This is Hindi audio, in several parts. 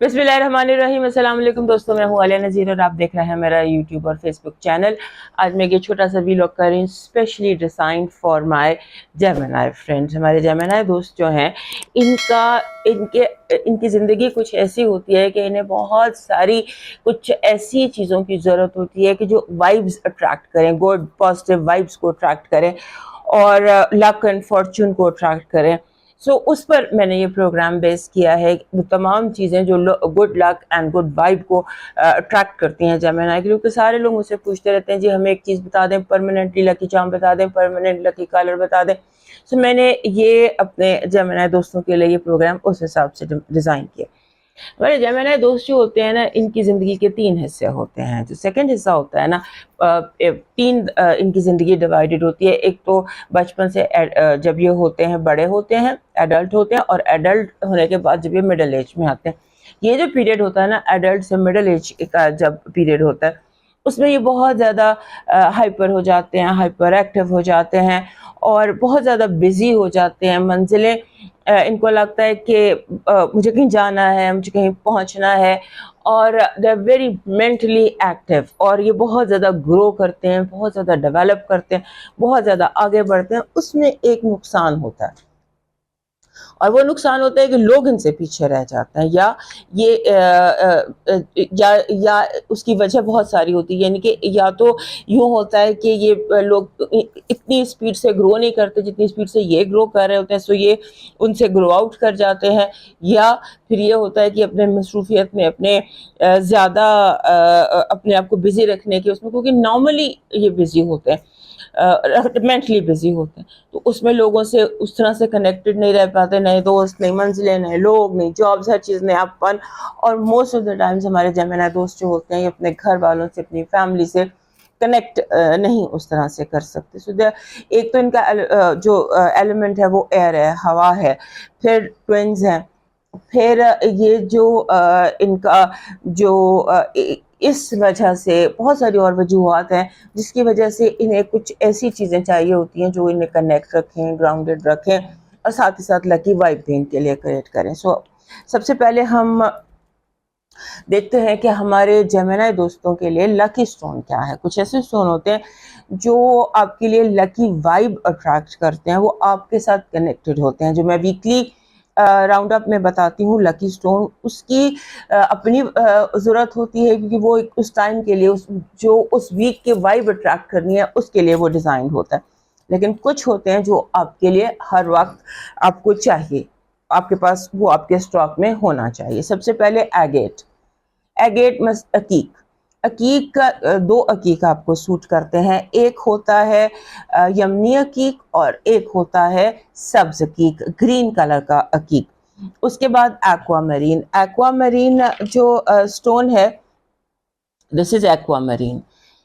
बिस्मिल्लाहिर्रहमानिर्रहीम। अस्सलाम वालेकुम दोस्तों, मैं हूँ आलिया नज़ीर और आप देख रहे हैं मेरा यूट्यूब और फेसबुक चैनल। आज मैं ये छोटा सा व्लॉग कर रही हूँ specially design for my Gemini friends. हमारे जेमिनी दोस्त जो हैं इनकी ज़िंदगी कुछ ऐसी होती है कि इन्हें बहुत सारी कुछ ऐसी चीज़ों की ज़रूरत होती है कि जो वाइब्स अट्रैक्ट करें, गुड पॉजिटिव वाइब्स को अट्रैक्ट करें और लक एंड फॉर्चून को अट्रैक्ट करें। उस पर मैंने ये प्रोग्राम बेस किया है। वो तमाम चीज़ें जो good luck and good vibe को अट्रैक्ट करती हैं जेमिनी, क्योंकि सारे लोग मुझसे पूछते रहते हैं जी हमें एक चीज़ बता दें, परमानेंटली लकी चार्म बता दें, परमानेंट लकी कलर बता दें। मैंने ये अपने जेमिनी दोस्तों के लिए ये प्रोग्राम उस हिसाब से डिज़ाइन किया। हमारे जेमिनी दोस्त जो होते हैं ना, इनकी ज़िंदगी के 3 हिस्से होते हैं। जो सेकंड हिस्सा होता है ना, तीन इनकी ज़िंदगी डिवाइडेड होती है। एक तो बचपन से जब ये होते हैं, बड़े होते हैं, एडल्ट होते हैं, और एडल्ट होने के बाद जब ये मिडिल एज में आते हैं। ये जो पीरियड होता है ना, एडल्ट से मिडिल एज का जब पीरियड होता है, उसमें ये बहुत ज़्यादा हाइपर हो जाते हैं, हाइपर एक्टिव हो जाते हैं और बहुत ज़्यादा बिज़ी हो जाते हैं। मंजिलें इनको लगता है कि मुझे कहीं जाना है, मुझे कहीं पहुंचना है, और they are very mentally active, और ये बहुत ज़्यादा ग्रो करते हैं, बहुत ज़्यादा डेवलप करते हैं, बहुत ज़्यादा आगे बढ़ते हैं। उसमें एक नुकसान होता है, और वो नुकसान होता है कि लोग इनसे पीछे रह जाते हैं, या ये या उसकी वजह बहुत सारी होती है। यानी कि या तो यूँ होता है कि ये लोग इतनी स्पीड से ग्रो नहीं करते जितनी स्पीड से ये ग्रो कर रहे होते हैं, सो ये उनसे ग्रो आउट कर जाते हैं। या फिर ये होता है कि अपने मसरूफियत में अपने ज़्यादा अपने आप को बिज़ी रखने के उसमें, क्योंकि नॉर्मली ये बिज़ी होते हैं, मेंटली बिजी होते हैं, तो उसमें लोगों से उस तरह से कनेक्टेड नहीं रह पाते। नए दोस्त, नई मंजिलें, नए लोग, नई जॉब्स, हर चीज़ नयापन। और मोस्ट ऑफ द टाइम्स हमारे जेमिनी दोस्त जो होते हैं, ये अपने घर वालों से, अपनी फैमिली से कनेक्ट नहीं उस तरह से कर सकते। एक तो इनका जो एलिमेंट है वो एयर है, हवा है, फिर ट्विन्स हैं, फिर ये जो इनका जो इस वजह से बहुत सारी और वजूहत हैं जिसकी वजह से इन्हें कुछ ऐसी चीज़ें चाहिए होती हैं जो इन्हें कनेक्ट रखें, ग्राउंडेड रखें, और साथ ही साथ लकी वाइब भी इनके लिए क्रिएट करें। सबसे पहले हम देखते हैं कि हमारे जेमिनी दोस्तों के लिए लकी स्टोन क्या है। कुछ ऐसे स्टोन होते हैं जो आपके लिए लकी वाइब अट्रैक्ट करते हैं, वो आपके साथ कनेक्टेड होते हैं। जो मैं वीकली राउंड अप में बताती हूँ लकी स्टोन, उसकी अपनी ज़रूरत होती है, क्योंकि वो उस टाइम के लिए उस वीक के वाइब अट्रैक्ट करनी है, उसके लिए वो डिज़ाइन होता है। लेकिन कुछ होते हैं जो आपके लिए हर वक्त आपको चाहिए, आपके पास वो आपके स्टॉक में होना चाहिए। सबसे पहले एगेट। एगेट मस अकीक। अकीक का दो अकीक आपको सूट करते हैं। एक होता है यमनी अकीक, और एक होता है सब्ज अकीक, ग्रीन कलर का अकीक। उसके बाद एक्वामरीन। एक्वामरीन जो स्टोन है, दिस इज एक्वामरीन,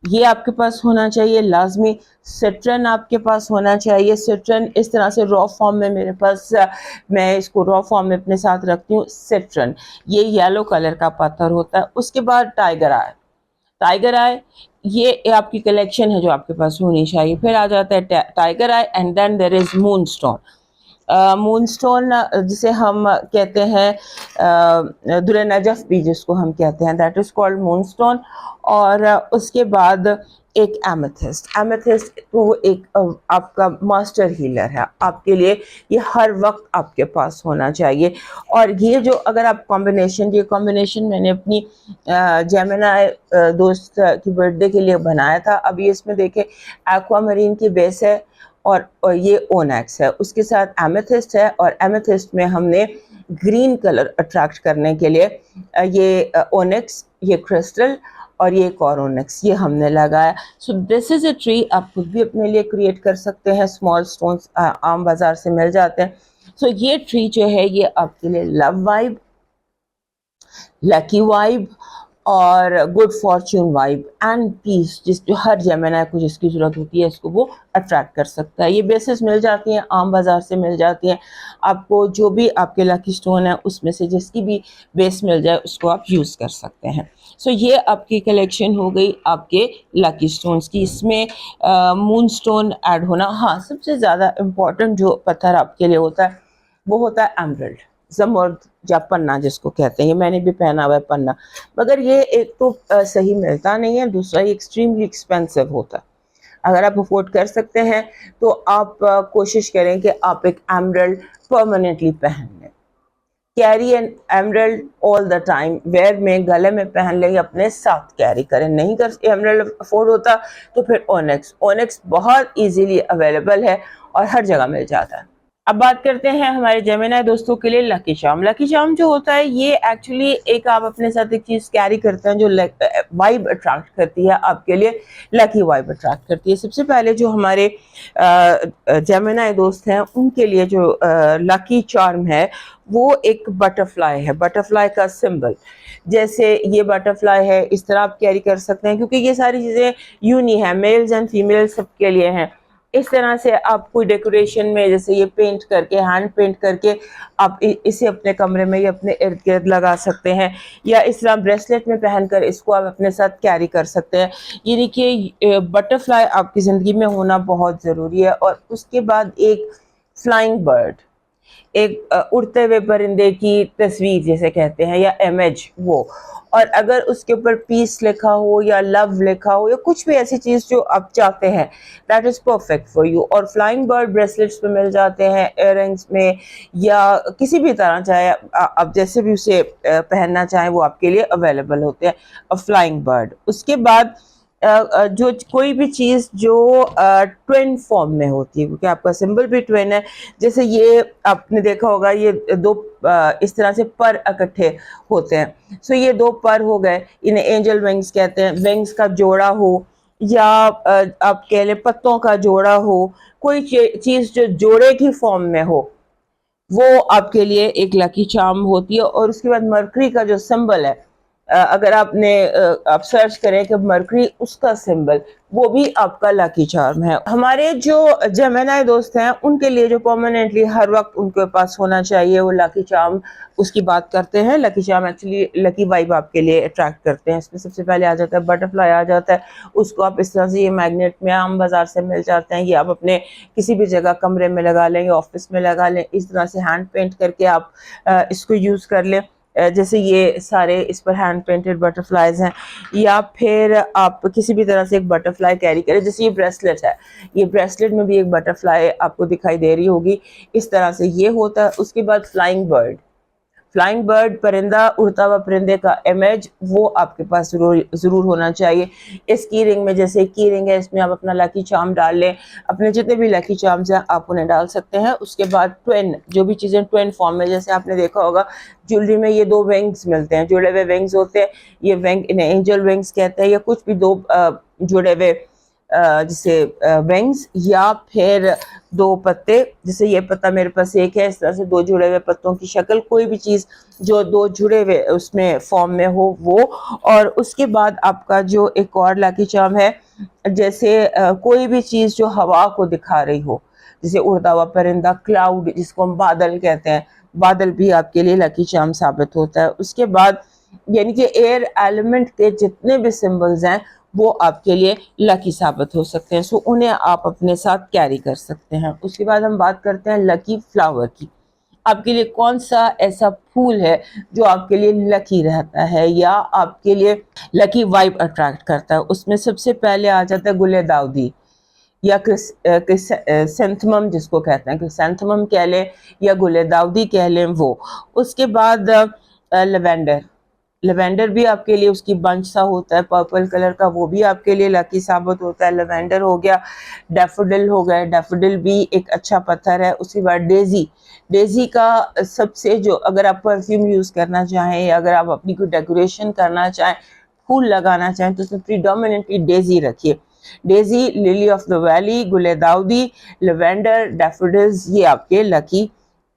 ये आपके पास होना चाहिए लाजमी। सिट्रन आपके पास होना चाहिए। सिट्रन इस तरह से रॉ फॉर्म में मेरे पास, मैं इसको रॉ फॉर्म में अपने साथ रखती हूँ। सिट्रन ये येलो कलर का पत्थर होता है। उसके बाद टाइगर आय। टाइगर आय ये आपकी कलेक्शन है जो आपके पास होनी चाहिए। फिर आ जाता है tiger eye, and then there is moon stone. Moon stone जिसे हम कहते हैं दुरे नजफ भी जिसको हम कहते हैं, that is called moon stone. और उसके बाद एक एमेथिस्ट। एमेथिस्ट वो एक आपका मास्टर हीलर है आपके लिए, ये हर वक्त आपके पास होना चाहिए। और ये जो अगर आप ये कॉम्बिनेशन मैंने अपनी जेमिनी दोस्त की बर्थडे के लिए बनाया था। अभी इसमें देखें, एक्वामरीन की बेस है, और ये ओनेक्स है, उसके साथ एमेथिस्ट है, और एमेथिस्ट में हमने ग्रीन कलर अट्रैक्ट करने के लिए ये ओनेक्स, ये क्रिस्टल, और ये कॉरोनेक्स ये हमने लगाया। So this is a tree. आप खुद भी अपने लिए क्रिएट कर सकते हैं। स्मॉल स्टोन्स आम बाज़ार से मिल जाते हैं। ये ट्री जो है ये आपके लिए लव वाइब, लकी वाइब, और good fortune vibe and peace, जो हर जेमिनी को जिसकी ज़रूरत होती है इसको वो अट्रैक्ट कर सकता है। ये बेसेस मिल जाती हैं, आम बाज़ार से मिल जाती हैं। आपको जो भी आपके लकी स्टोन है उसमें से जिसकी भी बेस मिल जाए उसको आप यूज़ कर सकते हैं। ये आपकी कलेक्शन हो गई आपके लकी स्टोन्स की। इसमें मून स्टोन ऐड होना, हाँ, सबसे ज़्यादा इम्पॉर्टेंट जो पत्थर आपके लिए होता है वो होता है एमरल्ड। ज़मर्द या पन्ना जिसको कहते हैं, ये मैंने भी पहना हुआ है पन्ना, मगर ये एक तो सही मिलता नहीं है, दूसरा ये एक्सट्रीमली एक्सपेंसिव होता है। अगर आप अफोर्ड कर सकते हैं तो आप कोशिश करें कि आप एक एमरल्ड परमानेंटली पहन लें। Carry an emerald all the time, where में गले में पहन लें, अपने साथ कैरी करें। नहीं कर एमरल्ड अफोर्ड होता तो फिर ओनेक्स, ओनेक्स बहुत इजीली अवेलेबल है और हर जगह मिल जाता है। अब बात करते हैं हमारे जेमिनी दोस्तों के लिए लकी चार्म। लकी चार्म जो होता है ये एक्चुअली एक आप अपने साथ एक चीज़ कैरी करते हैं जो वाइब अट्रैक्ट करती है आपके लिए, लकी वाइब अट्रैक्ट करती है। सबसे पहले जो हमारे जेमिनी दोस्त हैं उनके लिए जो लकी चार्म है वो एक बटरफ्लाई है, बटरफ्लाई का सिंबल। जैसे ये बटरफ्लाई है, इस तरह आप कैरी कर सकते हैं क्योंकि ये सारी चीज़ें यूनी है, मेल्स एंड फीमेल्स सबके लिए हैं। इस तरह से आप कोई डेकोरेशन में जैसे ये पेंट करके, हैंड पेंट करके आप इसे अपने कमरे में या अपने इर्द गिर्द लगा सकते हैं, या इस तरह ब्रेसलेट में पहनकर इसको आप अपने साथ कैरी कर सकते हैं। यानी कि बटरफ्लाई आपकी ज़िंदगी में होना बहुत ज़रूरी है। और उसके बाद एक फ्लाइंग बर्ड, एक उड़ते हुए परिंदे की तस्वीर जैसे कहते हैं या इमेज वो, और अगर उसके ऊपर पीस लिखा हो या लव लिखा हो या कुछ भी ऐसी चीज़ जो आप चाहते हैं, that is perfect for you. और फ्लाइंग बर्ड ब्रेसलेट्स में मिल जाते हैं, इयररिंग्स में, या किसी भी तरह चाहे आप जैसे भी उसे पहनना चाहें वो आपके लिए अवेलेबल होते हैं। फ्लाइंग बर्ड, उसके बाद जो कोई भी चीज़ जो ट्विन फॉर्म में होती है, क्योंकि आपका सिंबल भी ट्विन है। जैसे ये आपने देखा होगा, ये दो इस तरह से पर इकट्ठे होते हैं, सो ये दो पर हो गए, इन्हें एंजल विंग्स कहते हैं। विंग्स का जोड़ा हो या आप कह लें पत्तों का जोड़ा हो, कोई चीज़ जो जोड़े की फॉर्म में हो वो आपके लिए एक लकी चार्म होती है। और उसके बाद मरकरी का जो सिंबल है, अगर आप सर्च करें कि मरकरी उसका सिंबल, वो भी आपका लकी चार्म है। हमारे जो जेमिनी दोस्त हैं उनके लिए जो परमानेंटली हर वक्त उनके पास होना चाहिए वो लकी चार्म, उसकी बात करते हैं। Lucky charm actually lucky vibe आपके लिए अट्रैक्ट करते हैं। इसमें सबसे पहले आ जाता है बटरफ्लाई आ जाता है, उसको आप इस तरह से, ये मैग्नेट में आम बाजार से मिल जाते हैं, ये आप अपने किसी भी जगह कमरे में लगा लें या ऑफिस में लगा लें, इस तरह से हैंड पेंट करके आप इसको यूज़ कर लें। जैसे ये सारे इस पर हैंड पेंटेड बटरफ्लाइज हैं, या फिर आप किसी भी तरह से एक बटरफ्लाई कैरी करें। जैसे ये ब्रेसलेट है, ये ब्रेसलेट में भी एक बटरफ्लाई आपको दिखाई दे रही होगी, इस तरह से ये होता है। उसके बाद फ्लाइंग बर्ड, फ्लाइंग बर्ड परिंदा, उड़ता हुआ परिंदे का इमेज, वो आपके पास ज़रूर होना चाहिए। इस की रिंग में, जैसे की रिंग है, इसमें आप अपना लकी चार्म डाल लें, अपने जितने भी लकी चार्म्स हैं आप उन्हें डाल सकते हैं। उसके बाद ट्विन, जो भी चीज़ें ट्विन फॉर्म में, जैसे आपने देखा होगा ज्वेलरी में ये दो विंग्स मिलते हैं, जुड़े हुए विंग्स होते हैं, ये विंग इन्हें एंजल विंग्स कहते हैं, या कुछ भी दो जुड़े हुए जिसे विंग्स, या फिर दो पत्ते, जैसे ये पत्ता मेरे पास एक है, इस तरह से दो जुड़े हुए पत्तों की शक्ल, कोई भी चीज़ जो दो जुड़े हुए उसमें फॉर्म में हो वो। और उसके बाद आपका जो एक और लकी चार्म है, जैसे कोई भी चीज़ जो हवा को दिखा रही हो, जैसे उड़ता हुआ परिंदा, क्लाउड जिसको हम बादल कहते हैं, बादल भी आपके लिए लकी चार्म साबित होता है। उसके बाद यानी कि एयर एलिमेंट के जितने भी सिंबल्स हैं वो आपके लिए लकी साबित हो सकते हैं, सो उन्हें आप अपने साथ कैरी कर सकते हैं। उसके बाद हम बात करते हैं लकी फ्लावर की। आपके लिए कौन सा ऐसा फूल है जो आपके लिए लकी रहता है या आपके लिए लकी वाइब अट्रैक्ट करता है? उसमें सबसे पहले आ जाता है गुले दाउदी, या क्रिसैंथेमम जिसको कहते हैं, क्रिसैंथेमम कह लें या गुले दाउदी कह लें वो। उसके बाद लेवेंडर, लेवेंडर भी आपके लिए, उसकी बंच सा होता है पर्पल कलर का, वो भी आपके लिए लकी साबित होता है। लेवेंडर हो गया, डैफोडिल हो गया, डैफोडिल भी एक अच्छा पत्थर है। उसके बाद डेजी, डेजी का सबसे, जो अगर आप परफ्यूम यूज़ करना चाहें या अगर आप अपनी कोई डेकोरेशन करना चाहें, फूल लगाना चाहें, तो उसमें प्रीडोमिनेटली डेजी रखिए। Daisy, lily of the valley, गुलेदाउदी, लेवेंडर, डैफोडिल्स, ये आपके लकी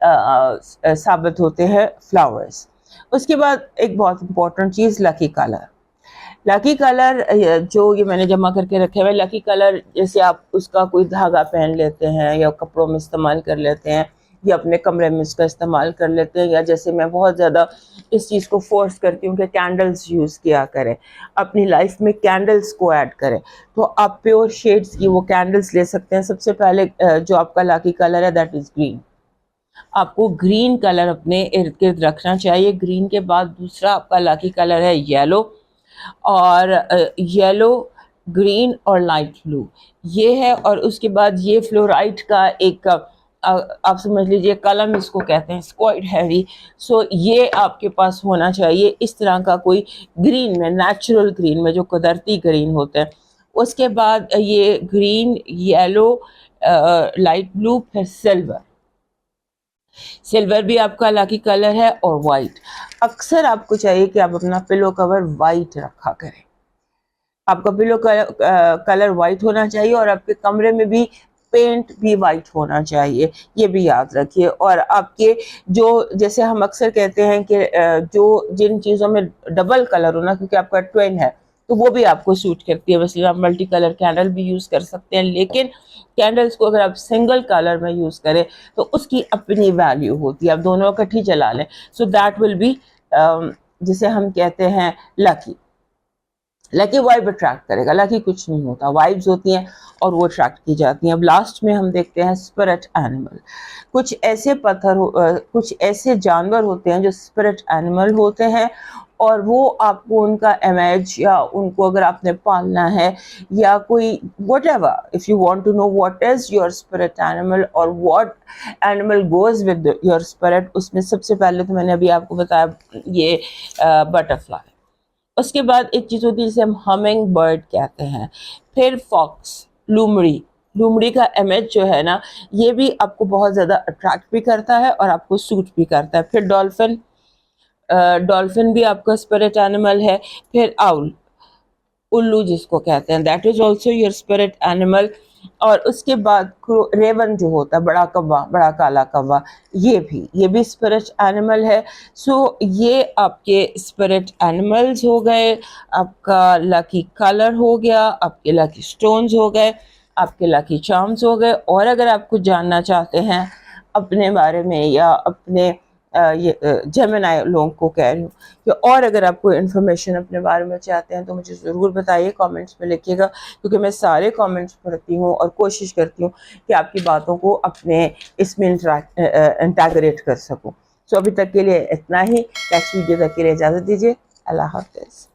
साबित होते हैं फ्लावर्स। उसके बाद एक बहुत इंपॉर्टेंट चीज़, लकी कलर। लकी कलर जो ये मैंने जमा करके रखे हुए लकी कलर, जैसे आप उसका कोई धागा पहन लेते हैं या कपड़ों में इस्तेमाल कर लेते हैं या अपने कमरे में इसका इस्तेमाल कर लेते हैं, या जैसे मैं बहुत ज़्यादा इस चीज़ को फोर्स करती हूँ कि कैंडल्स यूज़ किया करें, अपनी लाइफ में कैंडल्स को ऐड करें, तो आप प्योर शेड्स की वो कैंडल्स ले सकते हैं। सबसे पहले जो आपका लकी कलर है दैट इज़ ग्रीन। आपको ग्रीन कलर अपने इर्द गिर्द रखना चाहिए। ग्रीन के बाद दूसरा आपका लकी कलर है येलो, और येलो, ग्रीन और लाइट ब्लू ये है। और उसके बाद ये फ्लोराइट का एक आप समझ लीजिए कलम इसको कहते हैं, क्वाइट हैवी। सो ये आपके पास होना चाहिए इस तरह का कोई ग्रीन में, नेचुरल ग्रीन में, जो कुदरती ग्रीन होते हैं। उसके बाद ये ग्रीन, येलो, लाइट ब्लू, फिर सिल्वर। सिल्वर भी आपका लकी कलर है, और वाइट। अक्सर आपको चाहिए कि आप अपना पिलो कवर वाइट रखा करें। आपका पिलो कलर वाइट होना चाहिए, और आपके कमरे में भी पेंट भी वाइट होना चाहिए, ये भी याद रखिए। और आपके जो, जैसे हम अक्सर कहते हैं कि जो जिन चीज़ों में डबल कलर होना, क्योंकि आपका ट्विन है तो वो भी आपको सूट करती है। वैसे आप मल्टी कलर कैंडल भी यूज़ कर सकते हैं, लेकिन कैंडल्स को अगर आप सिंगल कलर में यूज़ करें तो उसकी अपनी वैल्यू होती है। आप दोनों इकट्ठी चला लें, सो दैट विल बी, जिसे हम कहते हैं लकी। लकी वाइब अट्रैक्ट करेगा, लकी कुछ नहीं होता, वाइब्स होती हैं और वो अट्रैक्ट की जाती हैं। अब लास्ट में हम देखते हैं स्पिरिट एनिमल। कुछ ऐसे कुछ ऐसे जानवर होते हैं जो स्पिरिट एनिमल होते हैं, और वो आपको उनका इमेज, या उनको अगर आपने पालना है, या कोई whatever, if you want to know what is your spirit animal or what animal goes with your spirit, उसमें सबसे पहले तो मैंने अभी आपको बताया ये बटरफ्लाई। उसके बाद एक चीज़ होती है जिसे हम हमिंग बर्ड कहते हैं। फिर फॉक्स, लूमड़ी। लूमड़ी का इमेज जो है ना, ये भी आपको बहुत ज़्यादा अट्रैक्ट भी करता है और आपको सूट भी करता है। फिर डॉल्फिन, डॉल्फिन भी आपका स्पिरिट एनिमल है। फिर आउल, उल्लू जिसको कहते हैं, that is also your spirit animal. और उसके बाद रेवन जो होता है, बड़ा कौवा, बड़ा काला कौवा, ये भी स्पिरिट एनिमल है। सो ये आपके स्पिरिट एनिमल्स हो गए, आपका लकी कलर हो गया, आपके लकी स्टोन्स हो गए, आपके लकी चार्म्स हो गए। और अगर आप कुछ जानना चाहते हैं अपने बारे में, या अपने ये जेमिनी लोगों को कह रही हूँ कि, और अगर आप कोई इन्फॉर्मेशन अपने बारे में चाहते हैं तो मुझे ज़रूर बताइए, कमेंट्स में लिखिएगा, क्योंकि मैं सारे कमेंट्स पढ़ती हूँ और कोशिश करती हूँ कि आपकी बातों को अपने इसमें इंटीग्रेट कर सकूँ। सो अभी तक के लिए इतना ही। नेक्स्ट वीडियो तक के लिए इजाज़त दीजिए। अल्लाह हाफ़िज़।